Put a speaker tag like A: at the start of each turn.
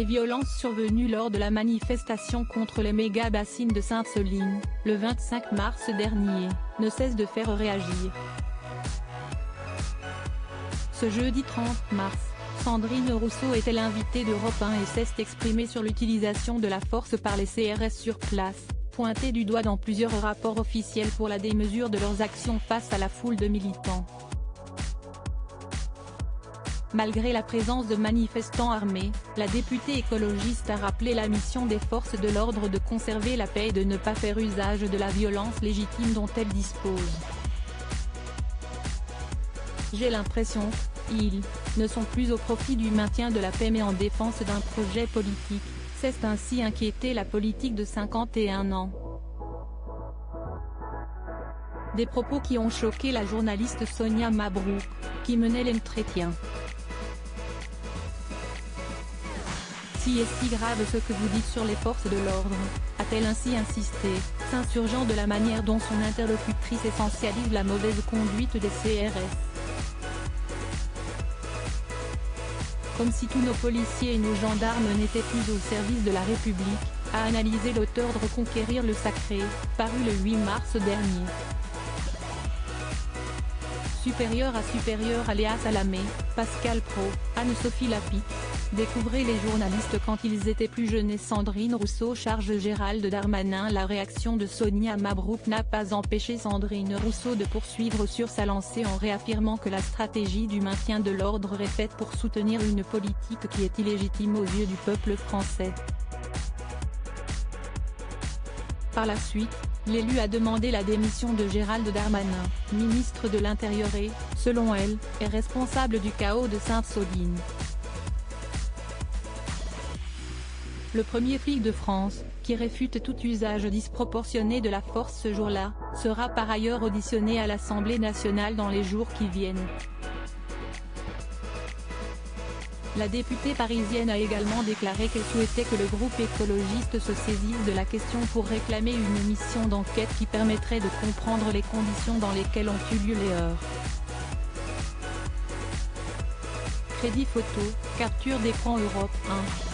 A: Les violences survenues lors de la manifestation contre les méga-bassines de Sainte-Soline, le 25 mars dernier, ne cessent de faire réagir. Ce jeudi 30 mars, Sandrine Rousseau était l'invitée d'Europe 1 et s'est exprimée sur l'utilisation de la force par les CRS sur place, pointée du doigt dans plusieurs rapports officiels pour la démesure de leurs actions face à la foule de militants. Malgré la présence de manifestants armés, la députée écologiste a rappelé la mission des forces de l'ordre de conserver la paix et de ne pas faire usage de la violence légitime dont elles disposent. J'ai l'impression qu'ils ne sont plus au profit du maintien de la paix mais en défense d'un projet politique, s'est ainsi inquiété la politique de 51 ans. Des propos qui ont choqué la journaliste Sonia Mabrouk, qui menait l'entretien. Si est si grave ce que vous dites sur les forces de l'ordre, a-t-elle ainsi insisté, s'insurgeant de la manière dont son interlocutrice essentialise la mauvaise conduite des CRS. Comme si tous nos policiers et nos gendarmes n'étaient plus au service de la République, a analysé l'auteur de Reconquérir le sacré, paru le 8 mars dernier. Supérieur à Léa Salamé, Pascal Praud, Anne-Sophie Lapix. Découvrez les journalistes quand ils étaient plus jeunes et Sandrine Rousseau charge Gérald Darmanin. La réaction de Sonia Mabrouk n'a pas empêché Sandrine Rousseau de poursuivre sur sa lancée en réaffirmant que la stratégie du maintien de l'ordre est faite pour soutenir une politique qui est illégitime aux yeux du peuple français. Par la suite, l'élu a demandé la démission de Gérald Darmanin, ministre de l'Intérieur et, selon elle, est responsable du chaos de Sainte-Soline. Le premier flic de France, qui réfute tout usage disproportionné de la force ce jour-là, sera par ailleurs auditionné à l'Assemblée nationale dans les jours qui viennent. La députée parisienne a également déclaré qu'elle souhaitait que le groupe écologiste se saisisse de la question pour réclamer une mission d'enquête qui permettrait de comprendre les conditions dans lesquelles ont eu lieu les heurts. Crédit photo, capture d'écran Europe 1.